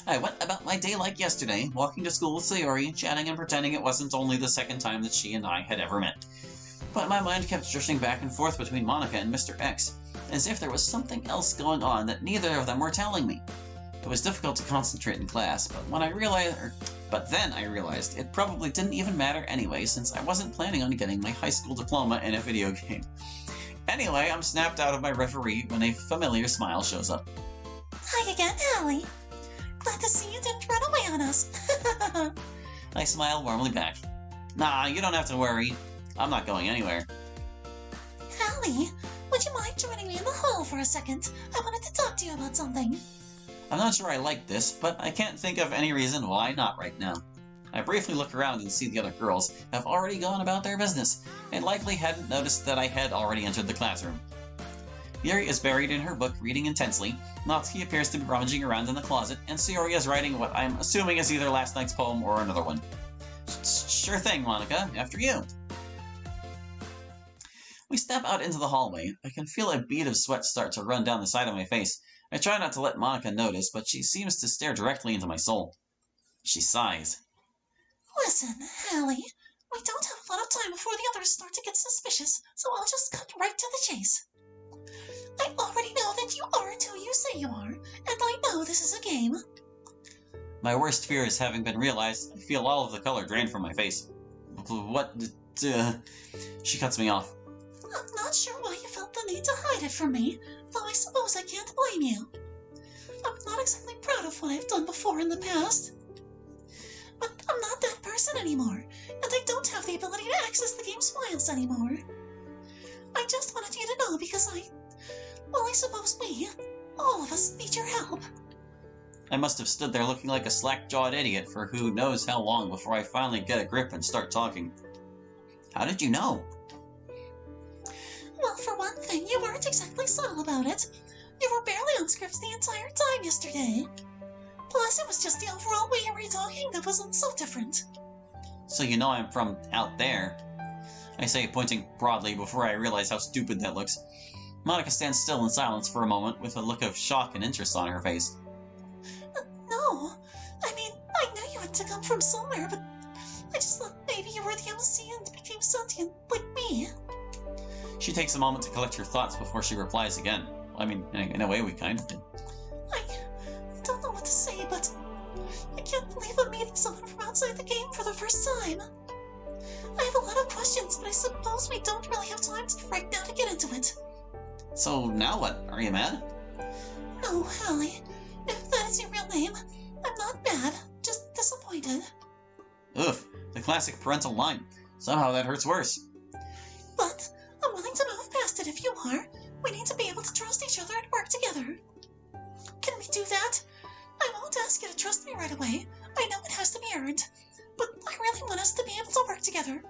I went about my day like yesterday, walking to school with Sayori, chatting and pretending it wasn't only the second time that she and I had ever met. But my mind kept drifting back and forth between Monica and Mr. X, as if there was something else going on that neither of them were telling me. It was difficult to concentrate in class, but then I realized it probably didn't even matter anyway, since I wasn't planning on getting my high school diploma in a video game. Anyway, I'm snapped out of my reverie when a familiar smile shows up. Hi again, Hallie. Glad to see you didn't run away on us. I smile warmly back. Nah, you don't have to worry. I'm not going anywhere. Hallie, would you mind joining me in the hall for a second? I wanted to talk to you about something. I'm not sure I like this, but I can't think of any reason why not right now. I briefly look around and see the other girls have already gone about their business, and likely hadn't noticed that I had already entered the classroom. Yuri is buried in her book reading intensely, Natsuki appears to be rummaging around in the closet, and Sayori is writing what I'm assuming is either last night's poem or another one. Sure thing, Monica. After you. We step out into the hallway. I can feel a bead of sweat start to run down the side of my face. I try not to let Monica notice, but she seems to stare directly into my soul. She sighs. Listen, Hallie, we don't have a lot of time before the others start to get suspicious, so I'll just cut right to the chase. I already know that you aren't who you say you are, and I know this is a game. My worst fears having been realized, I feel all of the color drain from my face. What? She cuts me off. I'm not sure why you felt the need to hide it from me, though I suppose I can't blame you. I'm not exactly proud of what I've done before in the past. But I'm not that person anymore, and I don't have the ability to access the game's files anymore. I just wanted you to know because I suppose all of us need your help. I must have stood there looking like a slack-jawed idiot for who knows how long before I finally get a grip and start talking. How did you know? Well, for one thing, you weren't exactly subtle about it. You were barely on scripts the entire time yesterday. Plus, it was just the overall way you were talking that was so different. So you know I'm from out there, I say, pointing broadly before I realize how stupid that looks. Monica stands still in silence for a moment with a look of shock and interest on her face. No, I mean, I knew you had to come from somewhere, but I just thought maybe you were the MC and became sentient, like me. She takes a moment to collect her thoughts before she replies again. I mean, in a way we kind of did. I don't know what to say, but I can't believe I'm meeting someone from outside the game for the first time. I have a lot of questions, but I suppose we don't really have time right now to get into it. So now what? Are you mad? No, Hallie. If that is your real name, I'm not mad, just disappointed. Oof, the classic parental line. Somehow that hurts worse. But I'm willing to move past it if you are. We need to be able to trust each other and work together. Can we do that? I won't ask you to trust me right away. I know it has to be earned. But I really want us to be able to work together.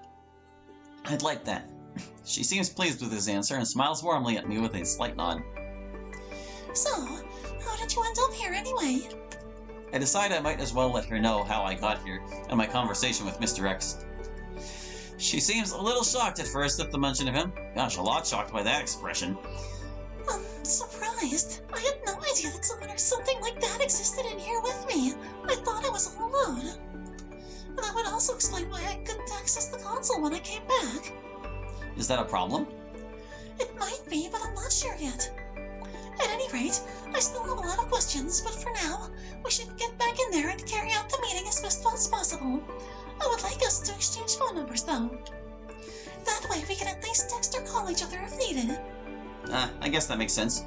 I'd like that. She seems pleased with his answer and smiles warmly at me with a slight nod. So, how did you end up here anyway? I decide I might as well let her know how I got here and my conversation with Mr. X. She seems a little shocked at first at the mention of him. Gosh, a lot shocked by that expression. I'm surprised. I had no idea that someone or something like that existed in here with me. I thought I was all alone. And that would also explain why I couldn't access the console when I came back. Is that a problem? It might be, but I'm not sure yet. At any rate, I still have a lot of questions, but for now, we should get back in there and carry out the meeting as best as possible. I would like us to exchange phone numbers, though. That way we can at least text or call each other if needed. I guess that makes sense.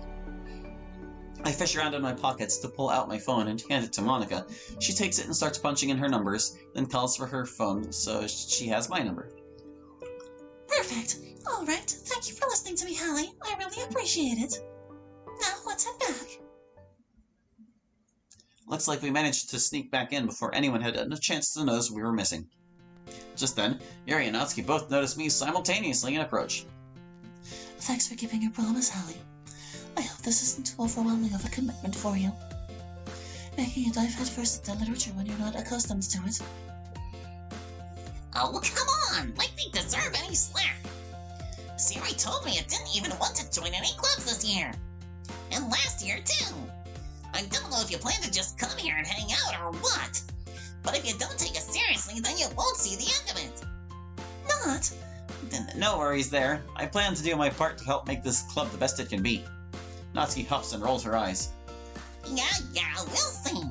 I fish around in my pockets to pull out my phone and hand it to Monica. She takes it and starts punching in her numbers, then calls for her phone, so she has my number. Perfect. All right. Thank you for listening to me, Hallie. I really appreciate it. Now, let's head back. Looks like we managed to sneak back in before anyone had a chance to notice we were missing. Just then, Yuri and Natsuki both noticed me simultaneously and approach. Thanks for keeping your promise, Hallie. I hope this isn't too overwhelming of a commitment for you. Making a dive headfirst into literature when you're not accustomed to it. Oh, come on! Like they deserve any slack! Siri told me it didn't even want to join any clubs this year. And last year, too. I don't know if if you plan to just come here and hang out or what. But if you don't take us seriously, then you won't see the end of it. Not. No worries there. I plan to do my part to help make this club the best it can be. Natsuki huffs and rolls her eyes. Yeah, we'll see.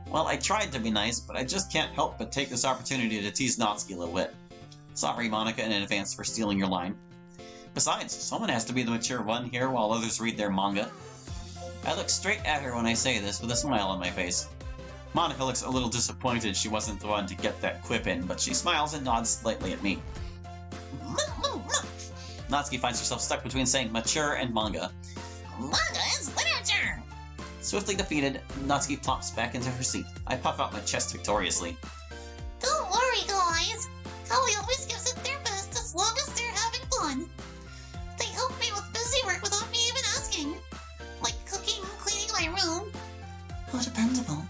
Well, I tried to be nice, but I just can't help but take this opportunity to tease Natsuki a little bit. Sorry, Monica, in advance for stealing your line. Besides, someone has to be the mature one here while others read their manga. I look straight at her when I say this with a smile on my face. Monica looks a little disappointed she wasn't the one to get that quip in, but she smiles and nods slightly at me. Natsuki finds herself stuck between saying mature and manga. Manga is literature! Swiftly defeated, Natsuki plops back into her seat. I puff out my chest victoriously. Don't worry, guys. Howie always gives it their best as long as they're having fun. They help me with busy work without me even asking. Like cooking, cleaning my room. How dependable.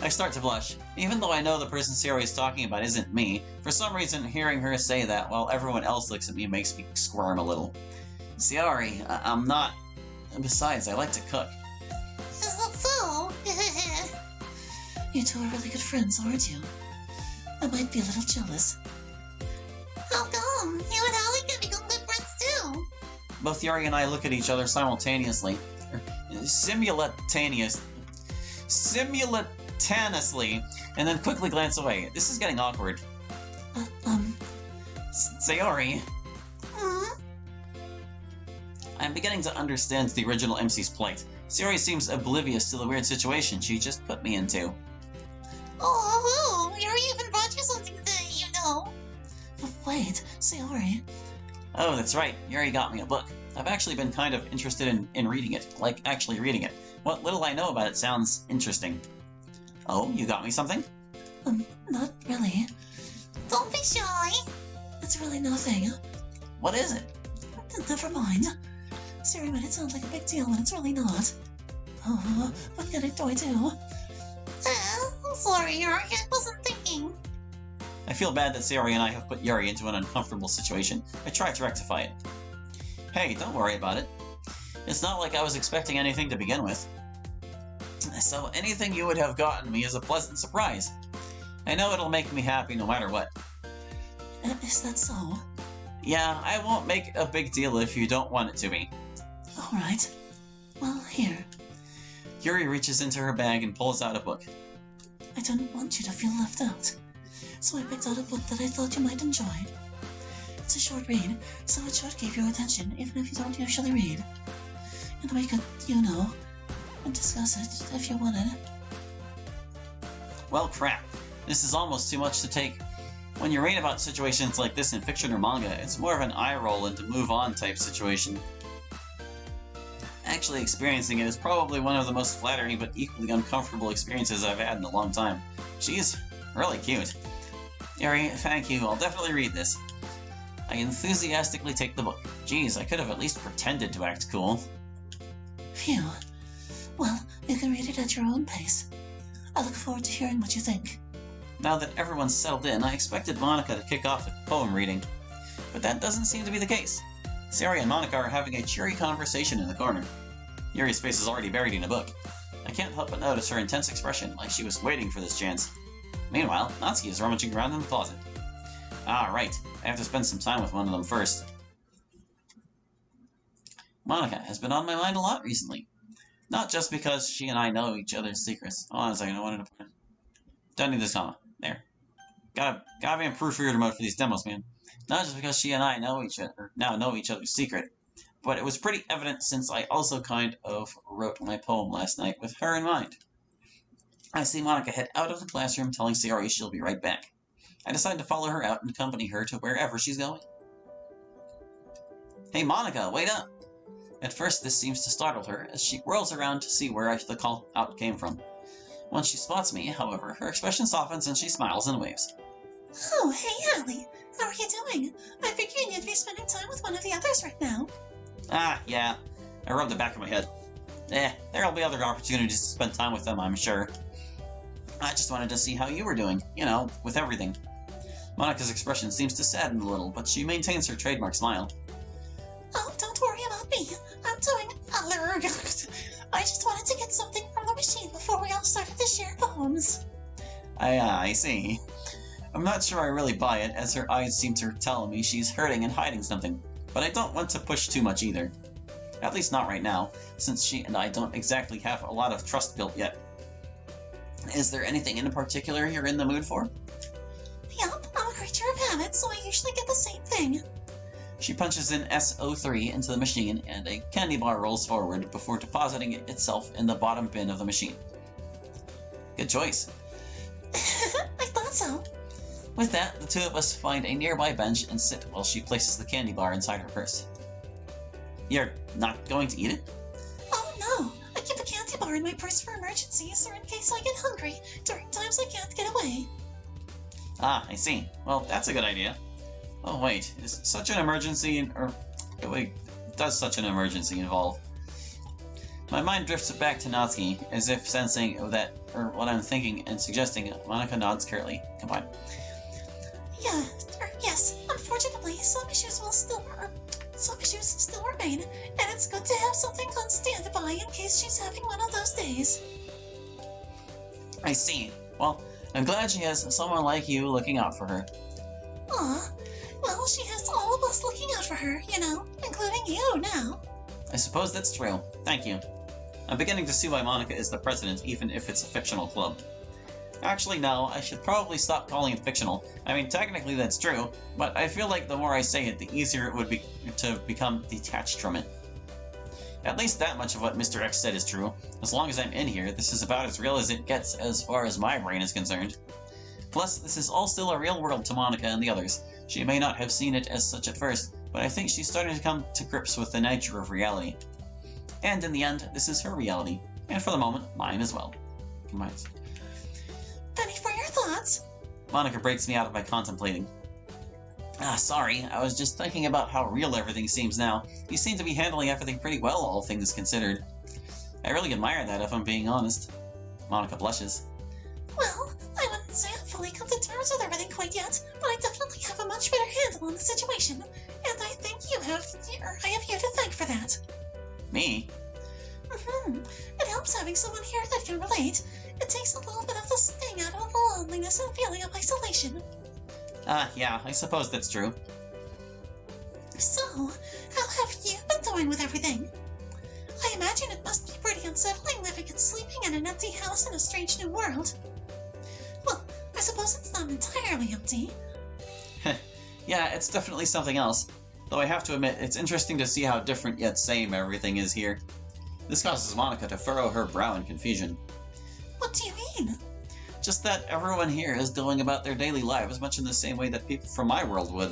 I start to blush. Even though I know the person Sayori is talking about isn't me, for some reason hearing her say that while everyone else looks at me makes me squirm a little. Sayori, I'm not... Besides, I like to cook. Is that so? You two are really good friends, aren't you? I might be a little jealous. How come? You and Hallie can become good friends too. Both Yuri and I look at each other simultaneously. Simultaneously, and then quickly glance away. This is getting awkward. Sayori. I'm beginning to understand the original MC's plight. Sayori seems oblivious to the weird situation she just put me into. Oh, Yuri even brought you something today, you know. But wait, Sayori. Oh, that's right. Yuri got me a book. I've actually been kind of interested in reading it. Like, actually reading it. What little I know about it sounds interesting. Oh, you got me something? Not really. Don't be shy. It's really nothing. What is it? Never mind. Sayori made it sound like a big deal when it's really not. Oh, what can I do? I'm sorry, Yuri. I wasn't thinking. I feel bad that Sayori and I have put Yuri into an uncomfortable situation. I try to rectify it. Hey, don't worry about it. It's not like I was expecting anything to begin with. So anything you would have gotten me is a pleasant surprise. I know it'll make me happy no matter what. Is that so? Yeah, I won't make a big deal if you don't want it to be. Alright. Well, here. Yuri reaches into her bag and pulls out a book. I didn't want you to feel left out, so I picked out a book that I thought you might enjoy. It's a short read, so it should keep your attention even if you don't usually read. And we could, you know, discuss it if you wanted. Well, crap. This is almost too much to take. When you read about situations like this in fiction or manga, it's more of an eye roll and to move on type situation. Actually experiencing it is probably one of the most flattering but equally uncomfortable experiences I've had in a long time. She's really cute. Yuri, thank you. I'll definitely read this. I enthusiastically take the book. Geez, I could have at least pretended to act cool. Phew. Well, you can read it at your own pace. I look forward to hearing what you think. Now that everyone's settled in, I expected Monica to kick off with poem reading. But that doesn't seem to be the case. Sayori and Monica are having a cheery conversation in the corner. Yuri's face is already buried in a book. I can't help but notice her intense expression, like she was waiting for this chance. Meanwhile, Natsuki is rummaging around in the closet. Ah, right. I have to spend some time with one of them first. Monica has been on my mind a lot recently. Not just because she and I know each other's secrets. Hold on a second, I wanted to... Don't need this comma. There. Gotta be in proofreader mode for these demos, man. Not just because she and I know each other's secret, but it was pretty evident since I also kind of wrote my poem last night with her in mind. I see Monica head out of the classroom telling Sayori she'll be right back. I decide to follow her out and accompany her to wherever she's going. Hey Monica, wait up! At first this seems to startle her as she whirls around to see where the call out came from. Once she spots me, however, her expression softens and she smiles and waves. Oh, hey, Allie. How are you doing? I figured you'd be spending time with one of the others right now. Ah, yeah. I rubbed the back of my head. There'll be other opportunities to spend time with them, I'm sure. I just wanted to see how you were doing, you know, with everything. Monica's expression seems to sadden a little, but she maintains her trademark smile. Oh, don't worry about me. I'm doing... I just wanted to get something from the machine poems. I see. I'm not sure I really buy it, as her eyes seem to tell me she's hurting and hiding something, but I don't want to push too much either. At least not right now, since she and I don't exactly have a lot of trust built yet. Is there anything in particular you're in the mood for? Yup, I'm a creature of habit, so I usually get the same thing. She punches in S03 into the machine, and a candy bar rolls forward before depositing it itself in the bottom bin of the machine. Good choice. I thought so. With that, the two of us find a nearby bench and sit while she places the candy bar inside her purse. You're not going to eat it? Oh no, I keep a candy bar in my purse for emergencies or in case I get hungry during times I can't get away. Ah, I see. Well, that's a good idea. Oh wait, is such an emergency, or wait, does such an emergency involve? My mind drifts back to Natsuki, as if sensing that, or what I'm thinking and suggesting. Monica nods curtly. Come on. Yes, unfortunately, some issues still remain, and it's good to have something on standby in case she's having one of those days. I see. Well, I'm glad she has someone like you looking out for her. Aw, well, she has all of us looking out for her, you know, including you now. I suppose that's true. Thank you. I'm beginning to see why Monica is the president, even if it's a fictional club. Actually, no, I should probably stop calling it fictional. I mean, technically that's true, but I feel like the more I say it, the easier it would be to become detached from it. At least that much of what Mr. X said is true. As long as I'm in here, this is about as real as it gets as far as my brain is concerned. Plus, this is all still a real world to Monica and the others. She may not have seen it as such at first, but I think she's starting to come to grips with the nature of reality. And in the end, this is her reality. And for the moment, mine as well. Mine. Penny for your thoughts. Monica breaks me out of my contemplating. Sorry, I was just thinking about how real everything seems now. You seem to be handling everything pretty well, all things considered. I really admire that, if I'm being honest. Monica blushes. Well, I wouldn't say I've fully come to terms with everything quite yet, but I definitely have a much better handle on the situation, and I think I have you to thank for that. Me? It helps having someone here that can relate. It takes a little bit of the sting out of the loneliness and feeling of isolation. Yeah, I suppose that's true. So, how have you been doing with everything? I imagine it must be pretty unsettling living and sleeping in an empty house in a strange new world. Well, I suppose it's not entirely empty. Yeah, it's definitely something else. Though I have to admit, it's interesting to see how different yet same everything is here. This causes Monica to furrow her brow in confusion. What do you mean? Just that everyone here is going about their daily lives much in the same way that people from my world would.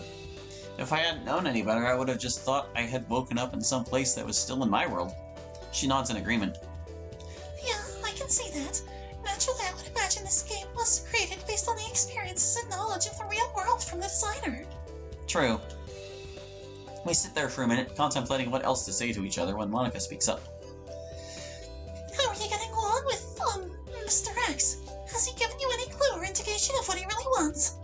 If I hadn't known any better, I would have just thought I had woken up in some place that was still in my world. She nods in agreement. Yeah, I can see that. Naturally, I would imagine this game was created based on the experiences and knowledge of the real world from the designer. True. We sit there for a minute, contemplating what else to say to each other when Monica speaks up. How are you getting along with, Mr. X? Has he given you any clue or indication of what he really wants?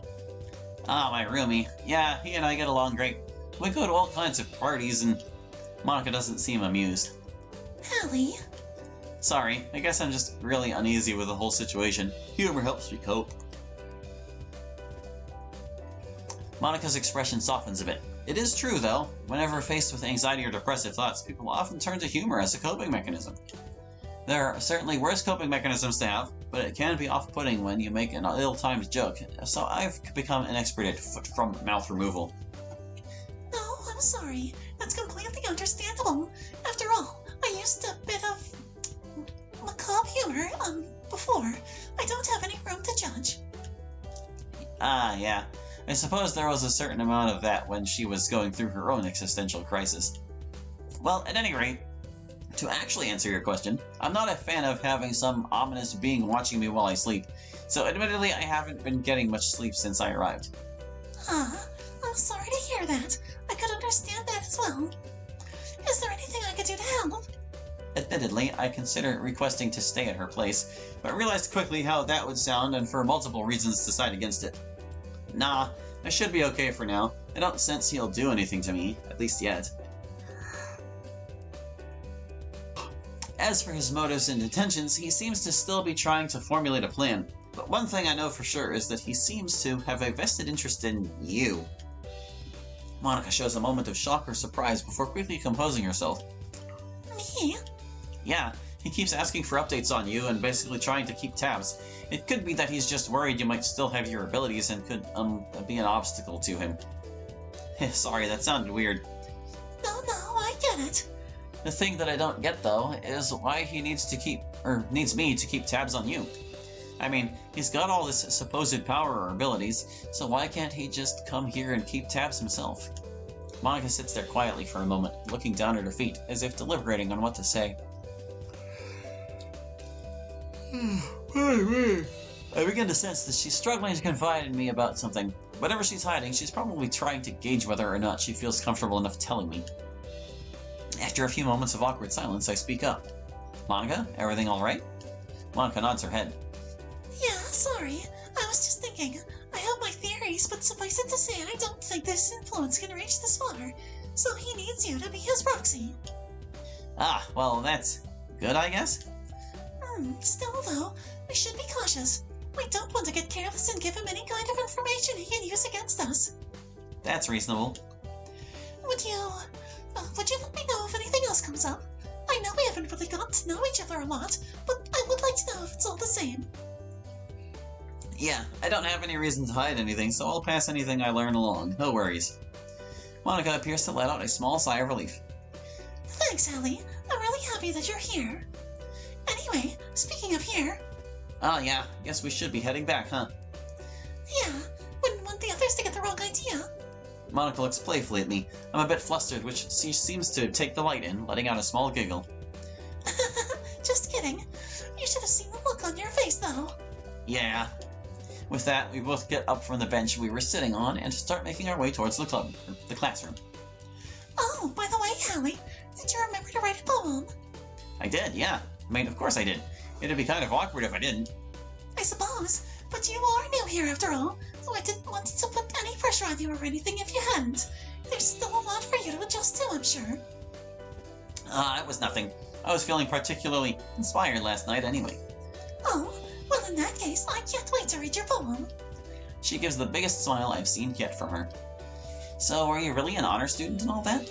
Ah, my roomie. Yeah, he and I get along great. We go to all kinds of parties, and Monica doesn't seem amused. Hallie? Sorry, I guess I'm just really uneasy with the whole situation. Humor helps me cope. Monica's expression softens a bit. It is true, though. Whenever faced with anxiety or depressive thoughts, people often turn to humor as a coping mechanism. There are certainly worse coping mechanisms to have, but it can be off-putting when you make an ill-timed joke, so I've become an expert at foot-from-mouth removal. No, I'm sorry. That's completely understandable. After all, I used a bit of macabre humor, before. I don't have any room to judge. Ah, yeah. I suppose there was a certain amount of that when she was going through her own existential crisis. Well, at any rate, to actually answer your question, I'm not a fan of having some ominous being watching me while I sleep, so admittedly I haven't been getting much sleep since I arrived. I'm sorry to hear that. I could understand that as well. Is there anything I could do to help? Admittedly, I considered requesting to stay at her place, but realized quickly how that would sound and for multiple reasons decide against it. Nah, I should be okay for now. I don't sense he'll do anything to me, at least yet. As for his motives and intentions, he seems to still be trying to formulate a plan. But one thing I know for sure is that he seems to have a vested interest in you. Monica shows a moment of shock or surprise before quickly composing herself. Me? Yeah, he keeps asking for updates on you and basically trying to keep tabs. It could be that he's just worried you might still have your abilities and could, be an obstacle to him. Sorry, that sounded weird. No, I get it. The thing that I don't get, though, is why he needs me to keep tabs on you. I mean, he's got all this supposed power or abilities, so why can't he just come here and keep tabs himself? Monica sits there quietly for a moment, looking down at her feet, as if deliberating on what to say. I begin to sense that she's struggling to confide in me about something. Whatever she's hiding, she's probably trying to gauge whether or not she feels comfortable enough telling me. After a few moments of awkward silence, I speak up. Monica, everything alright? Monica nods her head. Yeah, sorry. I was just thinking. I have my theories, but suffice it to say, I don't think this influence can reach this far. So he needs you to be his proxy. Ah, well, that's good, I guess? Still, though, we should be cautious. We don't want to get careless and give him any kind of information he can use against us. That's reasonable. Would you let me know if anything else comes up? I know we haven't really gotten to know each other a lot, but I would like to know if it's all the same. Yeah, I don't have any reason to hide anything, so I'll pass anything I learn along. No worries. Monica appears to let out a small sigh of relief. Thanks, Hallie. I'm really happy that you're here. Anyway, speaking of here... Oh yeah, guess we should be heading back, huh? Yeah, wouldn't want the others to get the wrong idea. Monica looks playfully at me. I'm a bit flustered, which she seems to take delight in, letting out a small giggle. Just kidding. You should have seen the look on your face, though. Yeah. With that, we both get up from the bench we were sitting on and start making our way towards the classroom. Oh, by the way, Hallie, did you remember to write a poem? I did, yeah. I mean, of course I did. It'd be kind of awkward if I didn't. I suppose, but you are new here after all, so I didn't want to put any pressure on you or anything if you hadn't. There's still a lot for you to adjust to, I'm sure. It was nothing. I was feeling particularly inspired last night anyway. Oh, well in that case, I can't wait to read your poem. She gives the biggest smile I've seen yet from her. So, are you really an honor student and all that?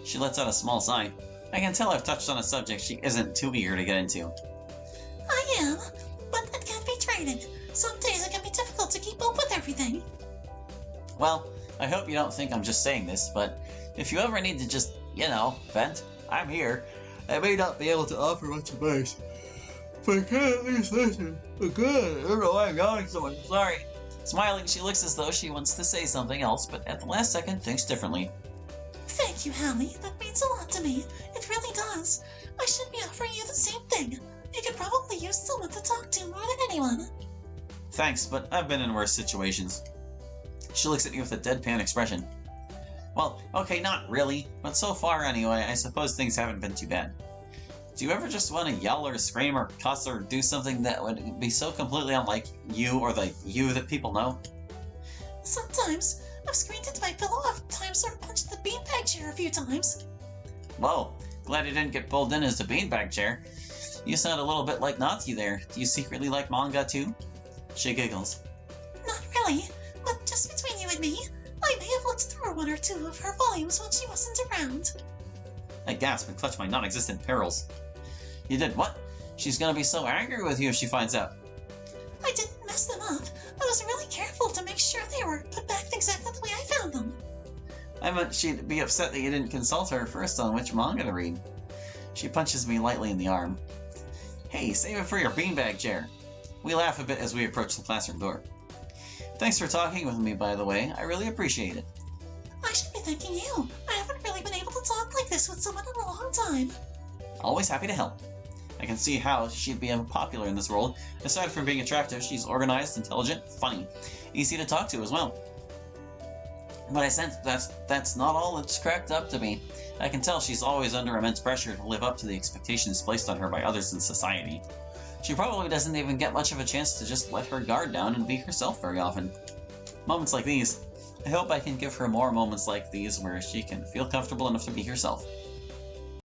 She lets out a small sigh. I can tell I've touched on a subject she isn't too eager to get into. I am, but it can't be traded. Some days it can be difficult to keep up with everything. Well, I hope you don't think I'm just saying this, but if you ever need to just, vent, I'm here. I may not be able to offer much advice, but I can at least listen. But good, I don't know why I'm yawning so much, sorry. Smiling, she looks as though she wants to say something else, but at the last second thinks differently. Thank you, Hallie. That means a lot to me. It really does. I should be offering you the same thing. You could probably use someone to talk to more than anyone. Thanks, but I've been in worse situations. She looks at me with a deadpan expression. Well, okay, not really, but so far anyway, I suppose things haven't been too bad. Do you ever just want to yell or scream or cuss or do something that would be so completely unlike you or the you that people know? Sometimes. I've screamed into my pillow a times or punched the beanbag chair a few times. Whoa, glad you didn't get pulled in as the beanbag chair. You sound a little bit like Nazi there. Do you secretly like manga too? She giggles. Not really, but just between you and me, I may have looked through one or two of her volumes when she wasn't around. I gasp and clutch my non-existent pearls. You did what? She's gonna be so angry with you if she finds out. I didn't mess them up. I was really careful to make sure they were put back exactly the way I found them. I meant she'd be upset that you didn't consult her first on which manga to read. She punches me lightly in the arm. Hey, save it for your beanbag chair. We laugh a bit as we approach the classroom door. Thanks for talking with me, by the way. I really appreciate it. I should be thanking you. I haven't really been able to talk like this with someone in a long time. Always happy to help. I can see how she'd be popular in this world. Aside from being attractive, she's organized, intelligent, funny, easy to talk to as well. But I sense that's not all it's cracked up to be. I can tell she's always under immense pressure to live up to the expectations placed on her by others in society. She probably doesn't even get much of a chance to just let her guard down and be herself very often. Moments like these. I hope I can give her more moments like these where she can feel comfortable enough to be herself.